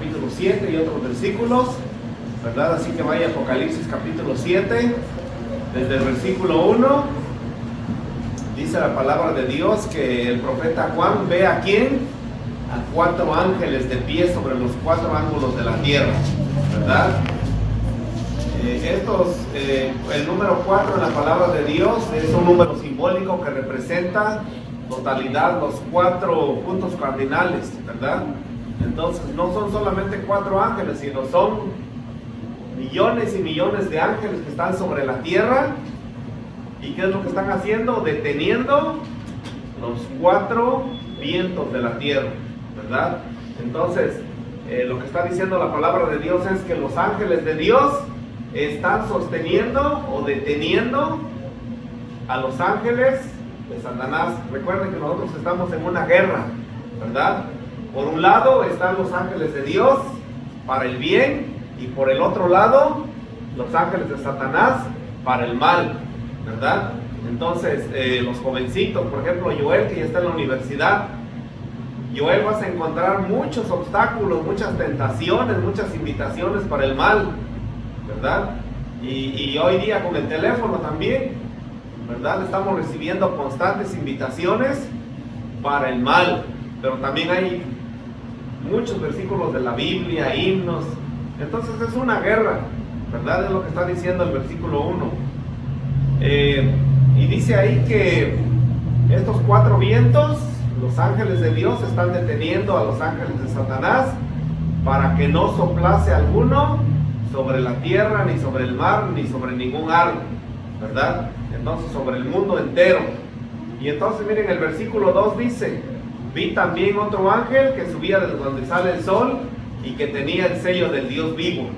capítulo 7 y otros versículos, ¿verdad? Así que vaya a Apocalipsis capítulo 7, desde el versículo 1, dice la palabra de Dios que el profeta Juan ve a quién, a 4 ángeles de pie sobre los 4 ángulos de la tierra, ¿verdad? El número 4 en la palabra de Dios es un número simbólico que representa totalidad, los 4 puntos cardinales, ¿verdad? Entonces no son solamente 4 ángeles, sino son millones y millones de ángeles que están sobre la tierra. ¿Y qué es lo que están haciendo? Deteniendo los 4 vientos de la tierra, ¿verdad? Entonces lo que está diciendo la palabra de Dios es que los ángeles de Dios están sosteniendo o deteniendo a los ángeles de Satanás. Recuerden que nosotros estamos en una guerra, ¿verdad? Por un lado están los ángeles de Dios para el bien, y por el otro lado los ángeles de Satanás para el mal, ¿verdad? Entonces los jovencitos, por ejemplo Joel, que ya está en la universidad, Joel, vas a encontrar muchos obstáculos, muchas tentaciones, muchas invitaciones para el mal, ¿verdad? Y hoy día con el teléfono también, ¿verdad? Estamos recibiendo constantes invitaciones para el mal, pero también hay muchos versículos de la Biblia, himnos. Entonces es una guerra, ¿verdad? Es lo que está diciendo el versículo 1. Y dice ahí que estos 4 vientos, los ángeles de Dios están deteniendo a los ángeles de Satanás para que no soplase alguno sobre la tierra, ni sobre el mar, ni sobre ningún árbol, ¿verdad? Entonces sobre el mundo entero. Y entonces miren, el versículo 2 dice: vi también otro ángel que subía desde donde sale el sol y que tenía el sello del Dios vivo,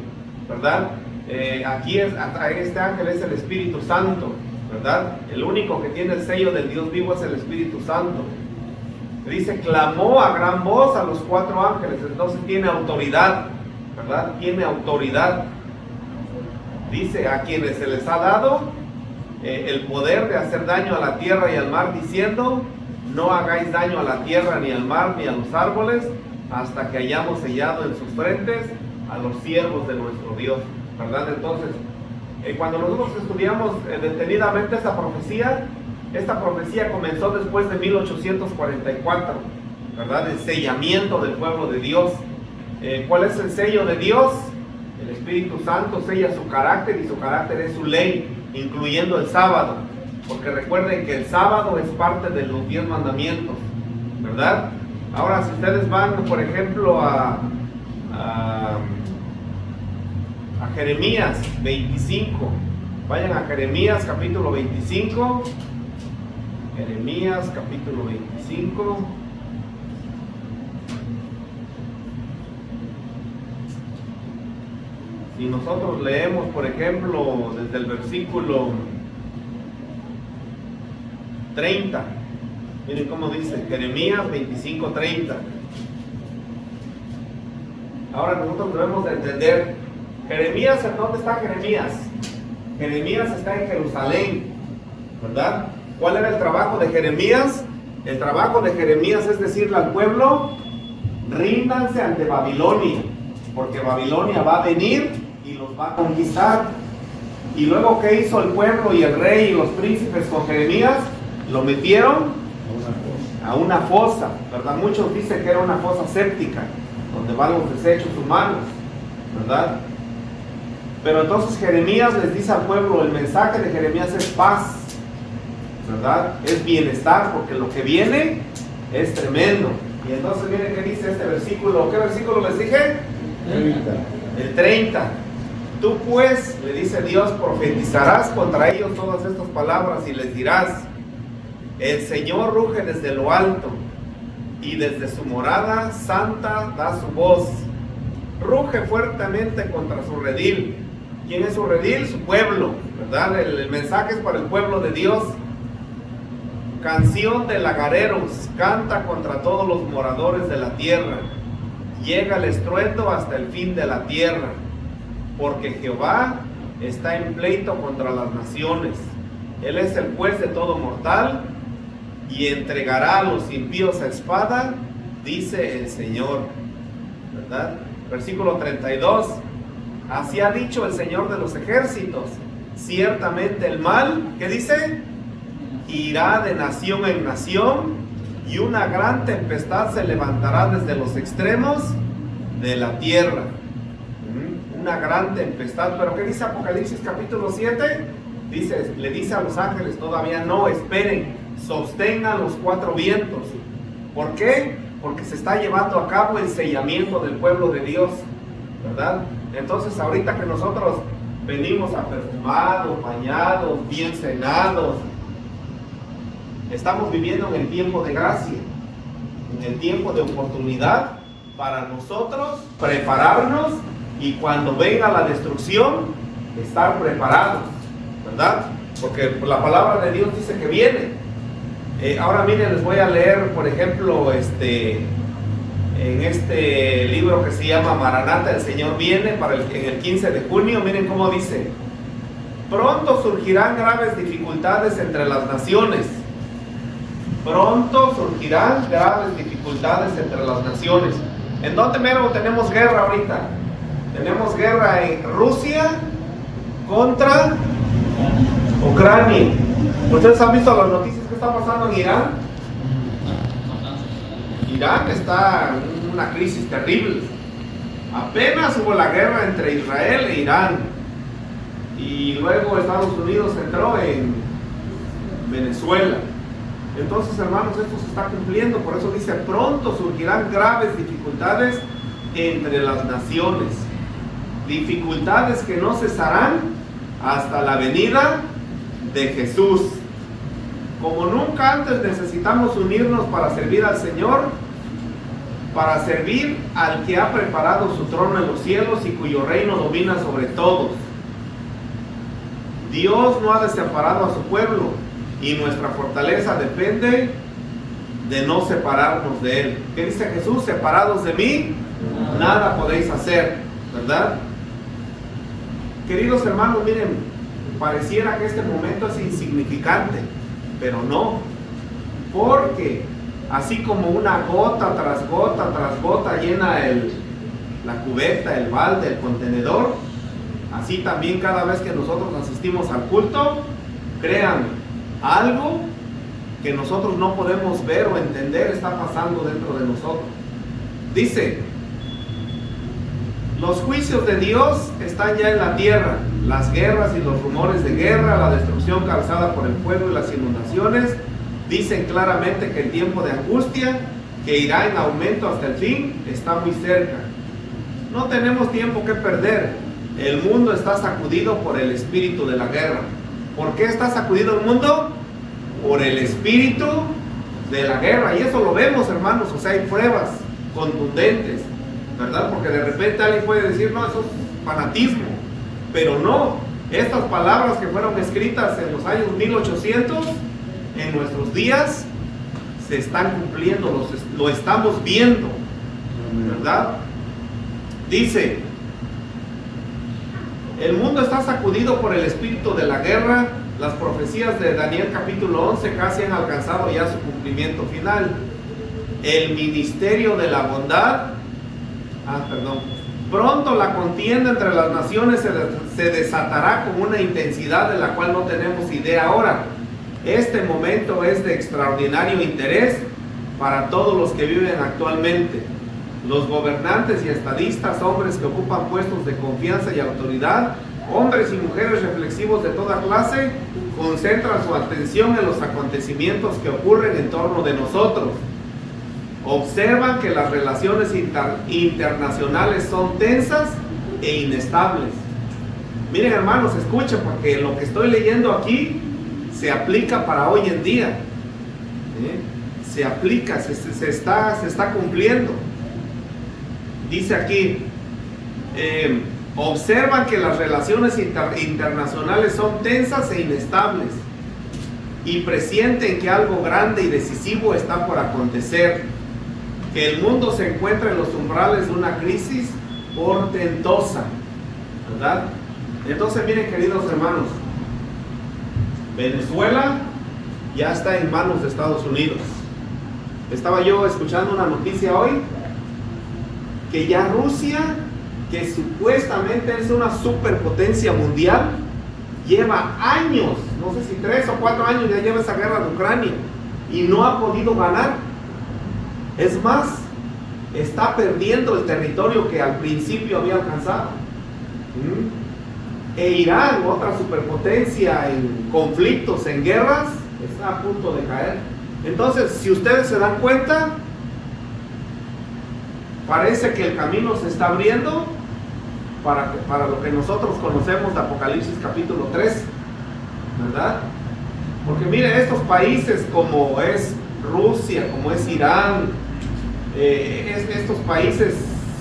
¿verdad? Este ángel es el Espíritu Santo, ¿verdad? El único que tiene el sello del Dios vivo es el Espíritu Santo. Dice, clamó a gran voz a los 4 ángeles. Entonces tiene autoridad, ¿verdad? Tiene autoridad. Dice, a quienes se les ha dado el poder de hacer daño a la tierra y al mar, diciendo, no hagáis daño a la tierra, ni al mar, ni a los árboles, hasta que hayamos sellado en sus frentes a los siervos de nuestro Dios, ¿verdad? Entonces, cuando nosotros estudiamos detenidamente esta profecía comenzó después de 1844, ¿verdad? El sellamiento del pueblo de Dios. ¿Cuál es el sello de Dios? El Espíritu Santo sella su carácter, y su carácter es su ley, incluyendo el sábado, porque recuerden que el sábado es parte de los 10 mandamientos, ¿verdad? Ahora, si ustedes van, por ejemplo, a Jeremías 25, vayan a Jeremías capítulo 25, Jeremías capítulo 25. Si nosotros leemos, por ejemplo, desde el versículo 30, miren cómo dice Jeremías 25:30. Ahora nosotros debemos de entender, Jeremías, ¿en dónde está Jeremías? Jeremías está en Jerusalén, ¿verdad? ¿Cuál era el trabajo de Jeremías? El trabajo de Jeremías es decirle al pueblo, ríndanse ante Babilonia, porque Babilonia va a venir y los va a conquistar. Y luego, ¿qué hizo el pueblo y el rey y los príncipes con Jeremías? Lo metieron a una fosa, ¿verdad? Muchos dicen que era una fosa séptica, donde van los desechos humanos, ¿verdad? Pero entonces Jeremías les dice al pueblo, el mensaje de Jeremías es paz, ¿verdad? Es bienestar, porque lo que viene es tremendo. Y entonces miren qué dice este versículo. ¿Qué versículo les dije? 30. El 30. Tú pues, le dice Dios, profetizarás contra ellos todas estas palabras y les dirás, el Señor ruge desde lo alto y desde su morada santa da su voz. Ruge fuertemente contra su redil. ¿Quién es su redil? Su pueblo, ¿verdad? El mensaje es para el pueblo de Dios. Canción de lagareros, canta contra todos los moradores de la tierra. Llega el estruendo hasta el fin de la tierra, porque Jehová está en pleito contra las naciones. Él es el juez de todo mortal y entregará a los impíos a espada, dice el Señor. ¿verdad? Versículo 32, así ha dicho el Señor de los ejércitos, ciertamente el mal, ¿qué dice? Irá de nación en nación, y una gran tempestad se levantará desde los extremos de la tierra. Una gran tempestad. Pero ¿qué dice Apocalipsis capítulo 7? Le dice a los ángeles, todavía no, esperen, sostengan los cuatro vientos. ¿Por qué? Porque se está llevando a cabo el sellamiento del pueblo de Dios, ¿verdad? Entonces ahorita que nosotros venimos perfumados, bañados, bien cenados, estamos viviendo en el tiempo de gracia, en el tiempo de oportunidad para nosotros prepararnos y cuando venga la destrucción, estar preparados, ¿verdad? Porque la palabra de Dios dice que viene. Ahora miren, les voy a leer, por ejemplo, en este libro que se llama Maranata, el Señor viene, en el 15 de junio, miren cómo dice: pronto surgirán graves dificultades entre las naciones. Pronto surgirán graves dificultades entre las naciones. ¿En dónde mero tenemos guerra ahorita? Tenemos guerra en Rusia contra Ucrania. ¿Ustedes han visto las noticias que está pasando en Irán? Irán está en una crisis terrible. Apenas hubo la guerra entre Israel e Irán. Y luego Estados Unidos entró en Venezuela. Entonces, hermanos, esto se está cumpliendo. Por eso dice, pronto surgirán graves dificultades entre las naciones. Dificultades que no cesarán hasta la venida de Jesús. Como nunca antes necesitamos unirnos para servir al Señor, para servir al que ha preparado su trono en los cielos y cuyo reino domina sobre todos. Dios no ha desamparado a su pueblo y nuestra fortaleza depende de no separarnos de Él. ¿Qué dice Jesús? Separados de mí, nada podéis hacer, ¿verdad? Queridos hermanos, miren, pareciera que este momento es insignificante, pero no, porque así como una gota tras gota llena la cubeta, el balde, el contenedor, así también cada vez que nosotros asistimos al culto, créanme, algo que nosotros no podemos ver o entender está pasando dentro de nosotros. Dice, los juicios de Dios están ya en la tierra, las guerras y los rumores de guerra, la destrucción causada por el fuego y las inundaciones, dicen claramente que el tiempo de angustia, que irá en aumento hasta el fin, está muy cerca. No tenemos tiempo que perder. El mundo está sacudido por el espíritu de la guerra. ¿Por qué está sacudido el mundo? Por el espíritu de la guerra. Y eso lo vemos, hermanos. O sea, hay pruebas contundentes, ¿verdad? Porque de repente alguien puede decir, no, eso es fanatismo. Pero no, estas palabras que fueron escritas en los años 1800, en nuestros días, se están cumpliendo, lo estamos viendo, ¿verdad? Dice, el mundo está sacudido por el espíritu de la guerra. Las profecías de Daniel capítulo 11 casi han alcanzado ya su cumplimiento final. El ministerio de la bondad, pronto la contienda entre las naciones se desatará con una intensidad de la cual no tenemos idea ahora. Este momento es de extraordinario interés para todos los que viven actualmente. Los gobernantes y estadistas, hombres que ocupan puestos de confianza y autoridad, hombres y mujeres reflexivos de toda clase, concentran su atención en los acontecimientos que ocurren en torno de nosotros. Observan que las relaciones internacionales son tensas e inestables. Miren, hermanos, escuchen, porque lo que estoy leyendo aquí se aplica para hoy en día. Se aplica, se está cumpliendo. Dice aquí, observan que las relaciones internacionales son tensas e inestables y presienten que algo grande y decisivo está por acontecer, que el mundo se encuentra en los umbrales de una crisis portentosa, ¿verdad? Entonces, miren, queridos hermanos, Venezuela ya está en manos de Estados Unidos. Estaba yo escuchando una noticia hoy que ya Rusia, que supuestamente es una superpotencia mundial, lleva años, no sé si 3 o 4 años ya lleva esa guerra de Ucrania y no ha podido ganar. Es más, está perdiendo el territorio que al principio había alcanzado. E Irán, otra superpotencia en conflictos, en guerras, está a punto de caer. Entonces, si ustedes se dan cuenta, parece que el camino se está abriendo para lo que nosotros conocemos de Apocalipsis capítulo 3, ¿verdad? Porque miren, estos países como es Rusia, como es Irán, estos países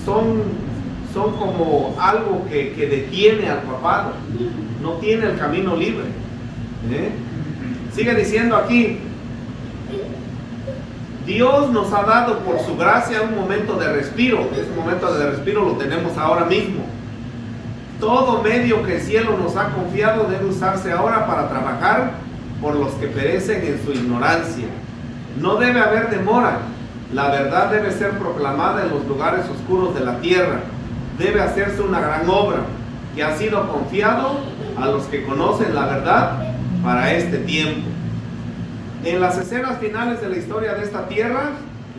son como algo que detiene al papado, no tiene el camino libre. Sigue diciendo aquí, Dios nos ha dado por su gracia un momento de respiro. Ese momento de respiro lo tenemos ahora mismo. Todo medio que el cielo nos ha confiado debe usarse ahora para trabajar por los que perecen en su ignorancia. No debe haber demora. La verdad debe ser proclamada en los lugares oscuros de la tierra. Debe hacerse una gran obra que ha sido confiado a los que conocen la verdad para este tiempo. En las escenas finales de la historia de esta tierra,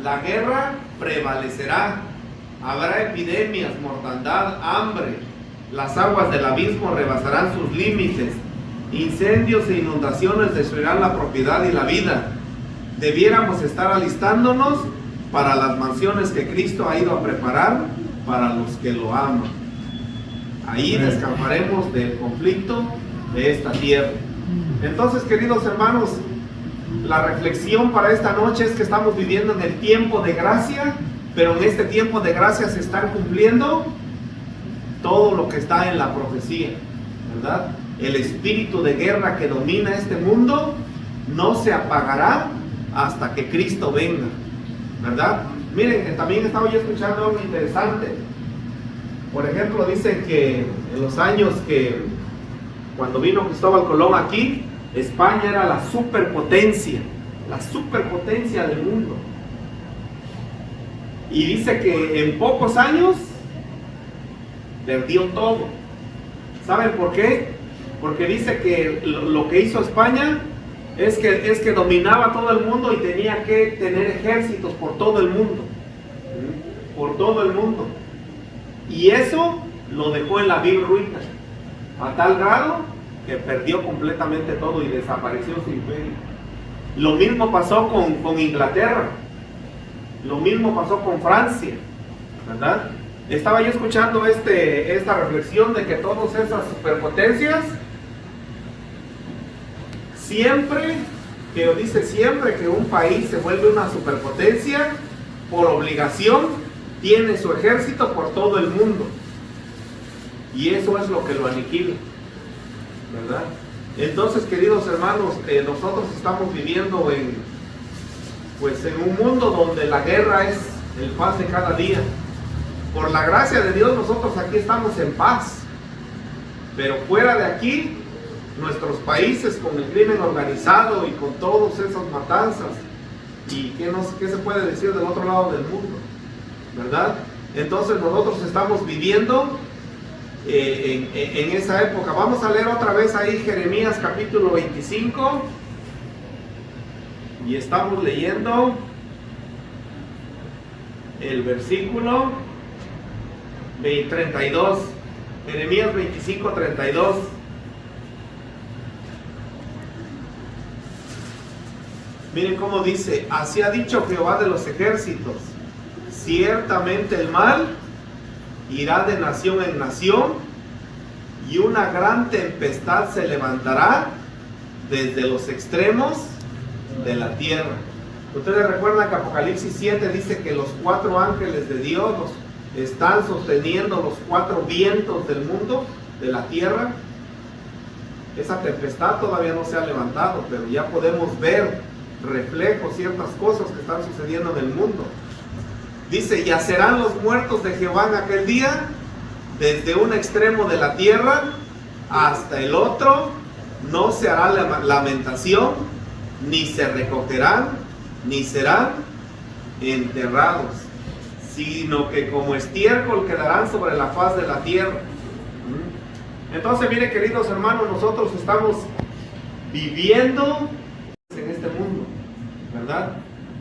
la guerra prevalecerá. Habrá epidemias, mortandad, hambre. Las aguas del abismo rebasarán sus límites. Incendios e inundaciones destruirán la propiedad y la vida. Debiéramos estar alistándonos para las mansiones que Cristo ha ido a preparar para los que lo aman. Ahí descansaremos del conflicto de esta tierra. Entonces, queridos hermanos, la reflexión para esta noche es que estamos viviendo en el tiempo de gracia, pero en este tiempo de gracia se están cumpliendo todo lo que está en la profecía, ¿verdad? El espíritu de guerra que domina este mundo no se apagará hasta que Cristo venga, ¿verdad? Miren, también estaba yo escuchando algo interesante. Por ejemplo, dicen que en los años que cuando vino Cristóbal Colón aquí, España era la superpotencia del mundo. Y dice que en pocos años perdió todo. ¿Saben por qué? Porque dice que lo que hizo España es que dominaba todo el mundo y tenía que tener ejércitos por todo el mundo. Por todo el mundo. Y eso lo dejó en la vil ruina, a tal grado que perdió completamente todo y desapareció su imperio. Lo mismo pasó con Inglaterra, lo mismo pasó con Francia, ¿verdad? Estaba yo escuchando esta reflexión de que todas esas superpotencias, siempre que un país se vuelve una superpotencia, por obligación, tiene su ejército por todo el mundo. Y eso es lo que lo aniquila, ¿verdad? Entonces, queridos hermanos, nosotros estamos viviendo en un mundo donde la guerra es el pan de cada día. Por la gracia de Dios nosotros aquí estamos en paz, pero fuera de aquí, nuestros países con el crimen organizado y con todas esas matanzas, y ¿qué se puede decir del otro lado del mundo? ¿Verdad? Entonces nosotros estamos viviendo en esa época. Vamos a leer otra vez ahí Jeremías capítulo 25 y estamos leyendo el versículo 32. Jeremías 25, 32. Miren cómo dice: así ha dicho Jehová de los ejércitos, ciertamente el mal irá de nación en nación, y una gran tempestad se levantará desde los extremos de la tierra. Ustedes recuerdan que Apocalipsis 7 dice que los 4 ángeles de Dios están sosteniendo los 4 vientos del mundo, de la tierra. Esa tempestad todavía no se ha levantado, pero ya podemos ver reflejos, ciertas cosas que están sucediendo en el mundo. Dice: yacerán los muertos de Jehová en aquel día, desde un extremo de la tierra hasta el otro, no se hará lamentación, ni se recogerán, ni serán enterrados. sino que como estiércol quedarán sobre la faz de la tierra. Entonces, mire, queridos hermanos, nosotros estamos viviendo en este mundo, ¿verdad?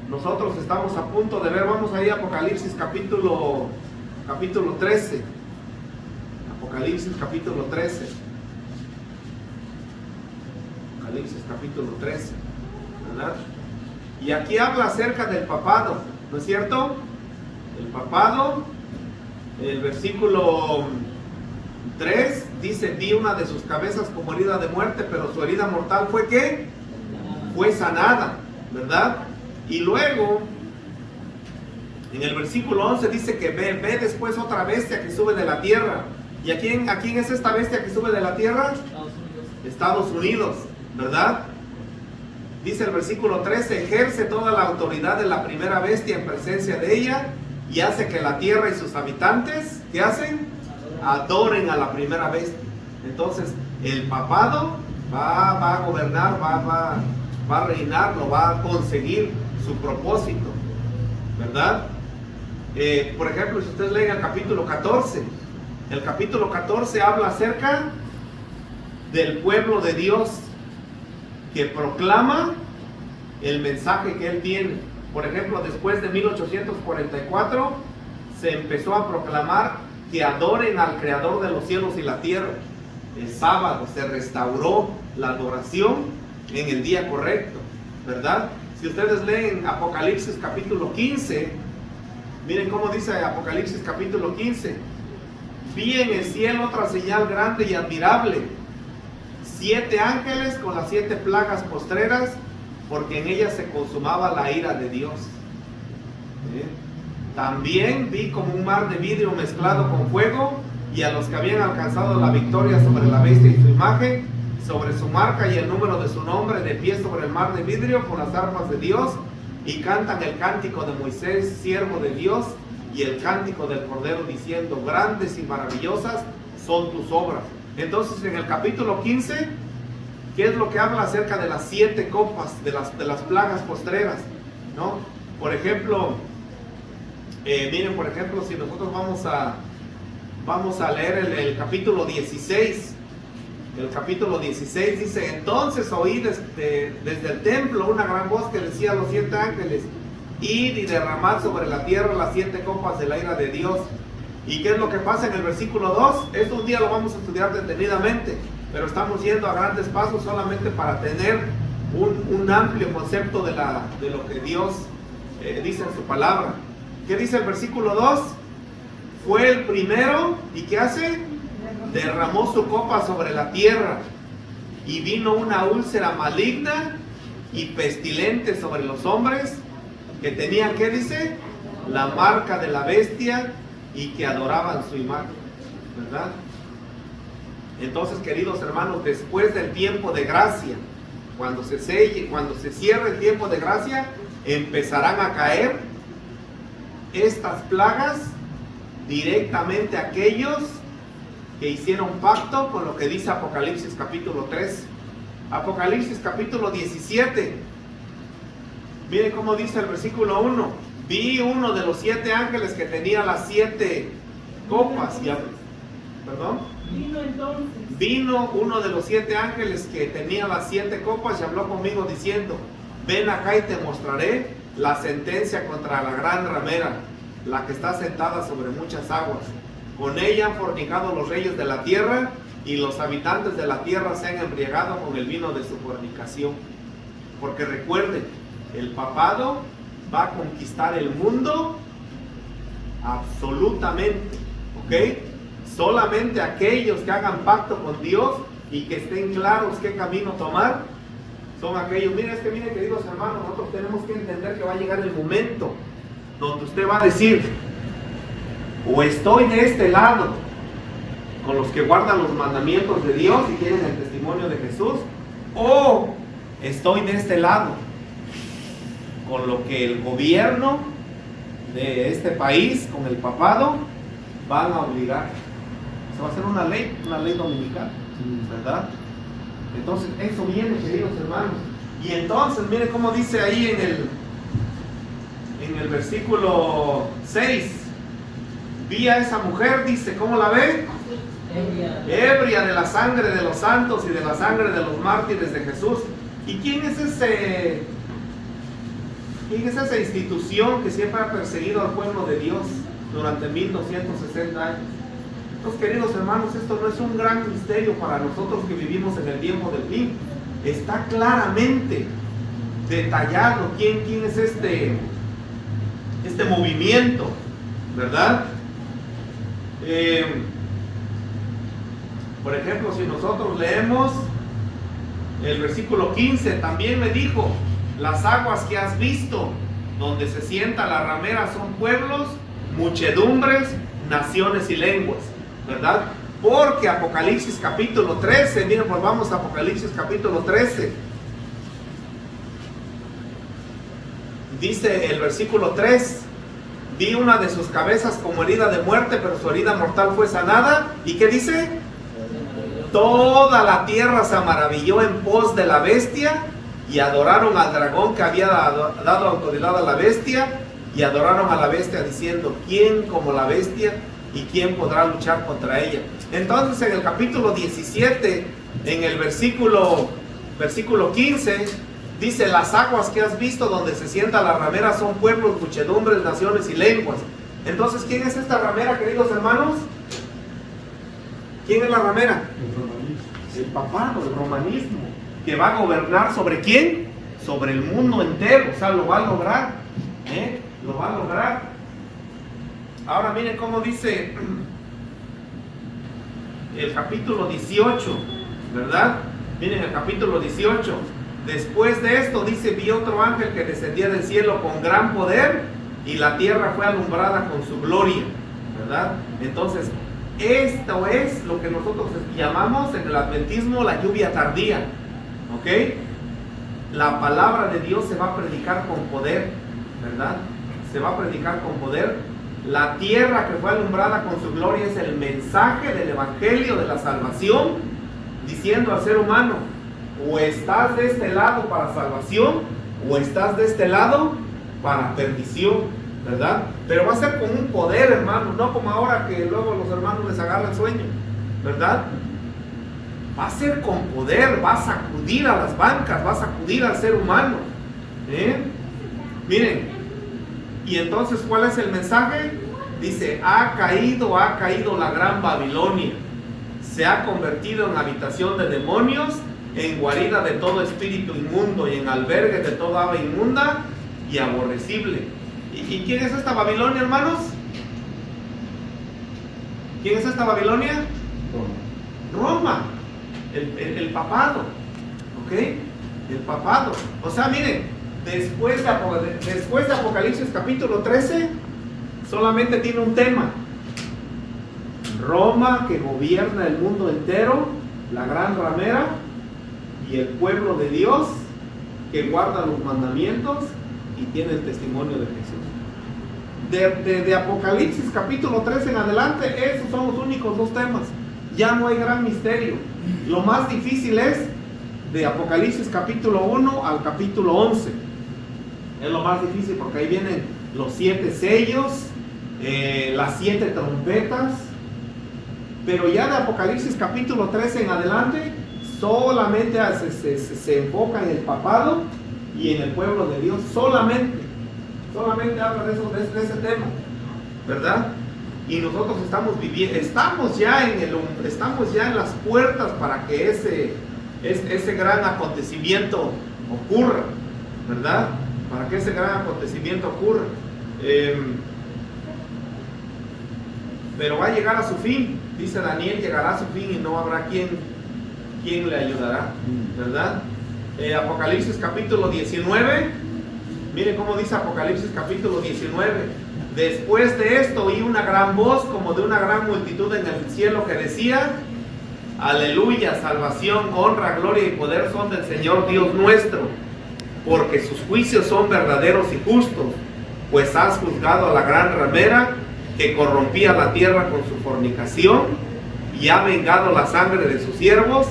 Nosotros estamos a punto de ver, vamos ahí a Apocalipsis capítulo 13. Apocalipsis capítulo 13. Apocalipsis capítulo 13, ¿verdad? Y aquí habla acerca del papado, ¿no es cierto? El papado, el versículo 3 dice: vi una de sus cabezas como herida de muerte, pero su herida mortal fue ¿qué? Fue sanada, ¿verdad? Y luego en el versículo 11 dice que ve después otra bestia que sube de la tierra. ¿Y a quién es esta bestia que sube de la tierra? Estados Unidos, ¿verdad? Dice el versículo 13: ejerce toda la autoridad de la primera bestia en presencia de ella y hace que la tierra y sus habitantes, ¿qué hacen? Adoren a la primera bestia. Entonces el papado va a gobernar, va a reinar, lo va a conseguir su propósito, ¿verdad? Por ejemplo, si ustedes leen el capítulo 14, el capítulo 14 habla acerca del pueblo de Dios que proclama el mensaje que él tiene. Por ejemplo, después de 1844 se empezó a proclamar que adoren al creador de los cielos y la tierra. El sábado se restauró la adoración en el día correcto, ¿verdad? Si ustedes leen Apocalipsis capítulo 15, miren cómo dice Apocalipsis capítulo 15: vi en el cielo otra señal grande y admirable, 7 ángeles con las 7 plagas postreras, porque en ellas se consumaba la ira de Dios. También vi como un mar de vidrio mezclado con fuego, y a los que habían alcanzado la victoria sobre la bestia y su imagen, sobre su marca y el número de su nombre, de pie sobre el mar de vidrio con las arpas de Dios, y cantan el cántico de Moisés, siervo de Dios, y el cántico del Cordero, diciendo: grandes y maravillosas son tus obras. Entonces, en el capítulo 15, ¿qué es lo que habla acerca de las 7 copas, de las plagas postreras? ¿No? Por ejemplo, miren, por ejemplo, si nosotros vamos a leer el capítulo 16. El capítulo 16 dice: entonces oí desde el templo una gran voz que decía a los 7 ángeles: id y derramad sobre la tierra las 7 copas de la ira de Dios. ¿Y qué es lo que pasa en el versículo 2? Esto un día lo vamos a estudiar detenidamente, pero estamos yendo a grandes pasos solamente para tener un amplio concepto de lo que Dios dice en su palabra. ¿Qué dice el versículo 2? Fue el primero, ¿y qué hace? Derramó su copa sobre la tierra, y vino una úlcera maligna y pestilente sobre los hombres que tenían, ¿qué dice? La marca de la bestia, y que adoraban su imagen, ¿verdad? Entonces, queridos hermanos, después del tiempo de gracia, cuando se cierre el tiempo de gracia, empezarán a caer estas plagas directamente a aquellos que hicieron pacto con lo que dice Apocalipsis capítulo 3. Apocalipsis capítulo 17. Miren cómo dice el versículo 1. Vi uno de los 7 ángeles que tenía las 7 copas. ¿Perdón? Vino uno de los 7 ángeles que tenía las 7 copas y habló conmigo diciendo: ven acá y te mostraré la sentencia contra la gran ramera, la que está sentada sobre muchas aguas. Con ella han fornicado los reyes de la tierra, y los habitantes de la tierra se han embriagado con el vino de su fornicación. Porque recuerden, el papado va a conquistar el mundo absolutamente, ¿ok? Solamente aquellos que hagan pacto con Dios y que estén claros qué camino tomar, son aquellos. Miren, queridos hermanos, nosotros tenemos que entender que va a llegar el momento donde usted va a decir: o estoy de este lado con los que guardan los mandamientos de Dios y tienen el testimonio de Jesús, o estoy de este lado con lo que el gobierno de este país, con el papado, van a obligar. Se va a hacer una ley dominical, ¿verdad? Entonces, eso viene, queridos hermanos. Y entonces, miren cómo dice ahí en el versículo 6: Vi a esa mujer, dice, ¿cómo la ve? Ebria de la sangre de los santos y de la sangre de los mártires de Jesús. ¿Y quién es esa institución que siempre ha perseguido al pueblo de Dios durante 1260 años? Entonces, queridos hermanos, esto no es un gran misterio para nosotros que vivimos en el tiempo del fin. Está claramente detallado quién es este movimiento, ¿verdad? Por ejemplo, si nosotros leemos el versículo 15, también me dijo: las aguas que has visto, donde se sienta la ramera, son pueblos, muchedumbres, naciones y lenguas, ¿verdad? Porque Apocalipsis capítulo 13, miren, volvamos a Apocalipsis capítulo 13. Dice el versículo 3: vi una de sus cabezas como herida de muerte, pero su herida mortal fue sanada. ¿Y qué dice? Toda la tierra se maravilló en pos de la bestia, y adoraron al dragón que había dado autoridad a la bestia, y adoraron a la bestia diciendo: ¿quién como la bestia? ¿Y quién podrá luchar contra ella? Entonces, en el capítulo 17, en el versículo 15, dice: las aguas que has visto donde se sienta la ramera son pueblos, muchedumbres, naciones y lenguas. Entonces, ¿quién es esta ramera, queridos hermanos? ¿Quién es la ramera? El papado, el romanismo, que va a gobernar ¿sobre quién? Sobre el mundo entero. O sea, lo va a lograr, lo va a lograr. Ahora miren cómo dice el capítulo 18, ¿verdad? Miren el capítulo 18. Después de esto, dice: vi otro ángel que descendía del cielo con gran poder, y la tierra fue alumbrada con su gloria, ¿verdad? Entonces, esto es lo que nosotros llamamos en el adventismo la lluvia tardía, ¿ok? La palabra de Dios se va a predicar con poder, ¿verdad? Se va a predicar con poder. La tierra que fue alumbrada con su gloria es el mensaje del evangelio de la salvación, diciendo al ser humano: o estás de este lado para salvación, o estás de este lado para perdición, ¿verdad? Pero va a ser con un poder, hermanos, no como ahora que luego los hermanos les agarra el sueño, ¿verdad? Va a ser con poder, va a sacudir a las bancas, va a sacudir al ser humano, Miren, y entonces, ¿cuál es el mensaje? Dice: ha caído la gran Babilonia, se ha convertido en habitación de demonios, en guarida de todo espíritu inmundo y en albergue de toda ave inmunda y aborrecible. ¿Y quién es esta Babilonia, hermanos? ¿Quién es esta Babilonia? Roma, el papado, ¿ok? El papado. O sea, miren, después de Apocalipsis capítulo 13, solamente tiene un tema: Roma, que gobierna el mundo entero, la gran ramera, y el pueblo de Dios, que guarda los mandamientos y tiene el testimonio de Jesús. De Apocalipsis capítulo 13 en adelante, esos son los únicos dos temas. Ya no hay gran misterio. Lo más difícil es de Apocalipsis capítulo 1 al capítulo 11. Es lo más difícil, porque ahí vienen los 7 sellos, las 7 trompetas. Pero ya de Apocalipsis capítulo 13 en adelante, solamente se enfoca en el papado y en el pueblo de Dios. Solamente habla de ese tema, ¿verdad? Y nosotros estamos ya en las puertas para que ese gran acontecimiento ocurra, ¿verdad? Para que ese gran acontecimiento ocurra. Pero va a llegar a su fin. Dice Daniel: llegará a su fin y no habrá quien le ayudará, ¿verdad? Apocalipsis capítulo 19. Miren cómo dice Apocalipsis capítulo 19. Después de esto oí una gran voz como de una gran multitud en el cielo que decía: aleluya, salvación, honra, gloria y poder son del Señor Dios nuestro, porque sus juicios son verdaderos y justos, pues has juzgado a la gran ramera que corrompía la tierra con su fornicación, y ha vengado la sangre de sus siervos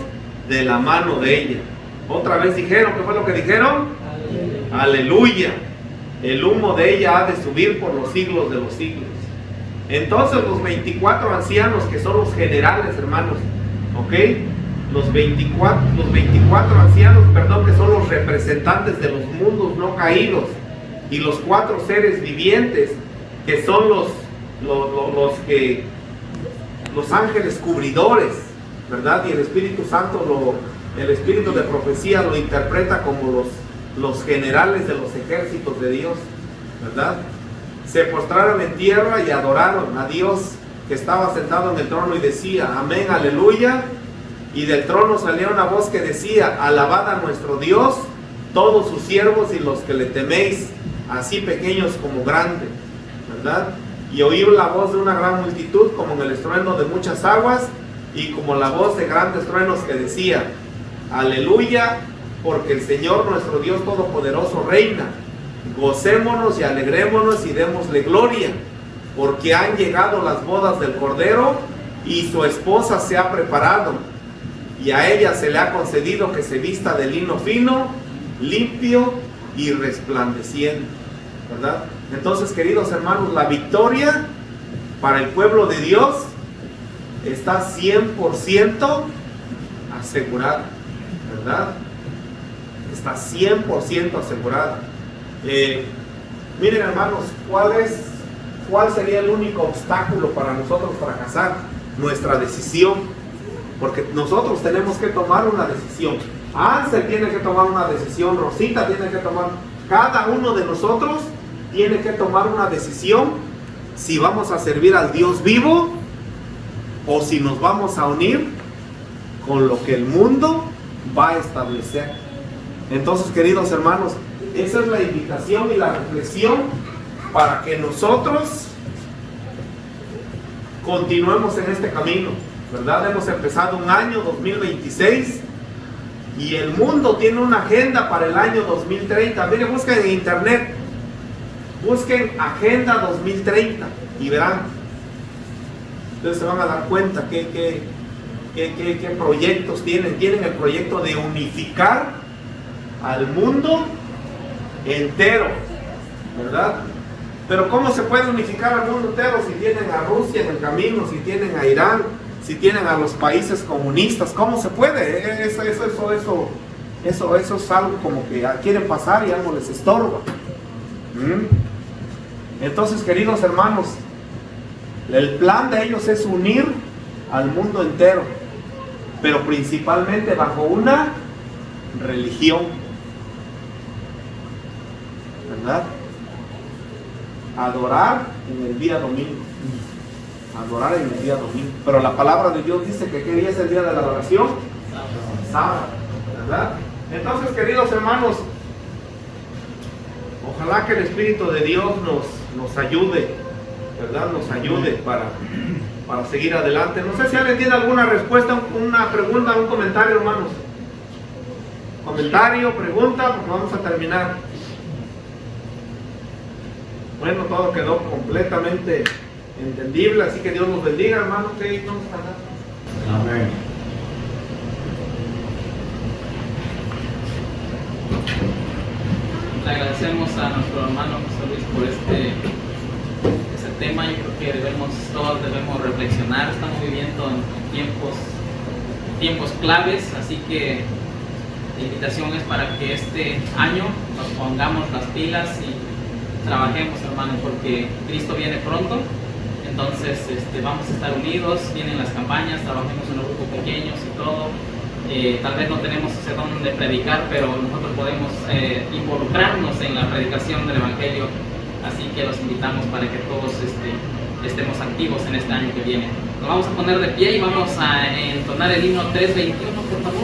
de la mano de ella. Otra vez dijeron, ¿qué fue lo que dijeron? Aleluya. El humo de ella ha de subir por los siglos de los siglos. Entonces los 24 ancianos, que son los generales, hermanos, ¿ok? Los 24 ancianos, perdón, que son los representantes de los mundos no caídos, y los 4 seres vivientes, que son los ángeles cubridores, ¿verdad? Y el Espíritu Santo, el Espíritu de profecía lo interpreta como los generales de los ejércitos de Dios, ¿verdad? Se postraron en tierra y adoraron a Dios que estaba sentado en el trono y decía, amén, aleluya. Y del trono salía una voz que decía, alabad a nuestro Dios, todos sus siervos y los que le teméis, así pequeños como grandes, ¿verdad? Y oí la voz de una gran multitud, como en el estruendo de muchas aguas, y como la voz de grandes truenos que decía, aleluya, porque el Señor nuestro Dios Todopoderoso reina. Gocémonos y alegrémonos y démosle gloria, porque han llegado las bodas del Cordero, y su esposa se ha preparado, y a ella se le ha concedido que se vista de lino fino, limpio y resplandeciente, ¿verdad? Entonces, queridos hermanos, la victoria para el pueblo de Dios está 100% asegurada, ¿verdad? Está 100% asegurada. Miren, hermanos, ¿cuál sería el único obstáculo para nosotros fracasar? Nuestra decisión. Porque nosotros tenemos que tomar una decisión. Ansel tiene que tomar una decisión, Rosita tiene que tomar, cada uno de nosotros tiene que tomar una decisión si vamos a servir al Dios vivo o si nos vamos a unir con lo que el mundo va a establecer. Entonces, queridos hermanos, esa es la invitación y la reflexión para que nosotros continuemos en este camino, ¿verdad? Hemos empezado un año 2026 y el mundo tiene una agenda para el año 2030. Miren, busquen en internet, busquen Agenda 2030 y verán. Ustedes se van a dar cuenta qué proyectos tienen. Tienen el proyecto de unificar al mundo entero, ¿verdad? Pero ¿cómo se puede unificar al mundo entero si tienen a Rusia en el camino, si tienen a Irán, si tienen a los países comunistas? ¿Cómo se puede? Eso es algo como que quieren pasar y algo les estorba. Entonces, queridos hermanos, el plan de ellos es unir al mundo entero, pero principalmente bajo una religión, ¿verdad? Adorar en el día domingo. Adorar en el día domingo. Pero la palabra de Dios dice que ¿qué día es el día de la adoración? Sábado, ¿verdad? Entonces, queridos hermanos, ojalá que el Espíritu de Dios nos ayude, ¿verdad? Nos ayude para seguir adelante. No sé si alguien tiene alguna respuesta, una pregunta, un comentario, hermanos. Comentario, pregunta, porque vamos a terminar. Bueno, todo quedó completamente entendible, así que Dios nos bendiga, hermanos. ¿Qué vamos a hablar? Amén. Le agradecemos a nuestro hermano José Luis por este tema. Yo creo que todos debemos reflexionar. Estamos viviendo en tiempos claves, así que la invitación es para que este año nos pongamos las pilas y trabajemos, hermano, porque Cristo viene pronto. Entonces vamos a estar unidos, vienen las campañas, trabajemos en los grupos pequeños y todo. Tal vez no tenemos ese don de predicar, pero nosotros podemos involucrarnos en la predicación del Evangelio. Así que los invitamos para que todos estemos activos en este año que viene. Nos vamos a poner de pie y vamos a entonar el himno 321, por favor.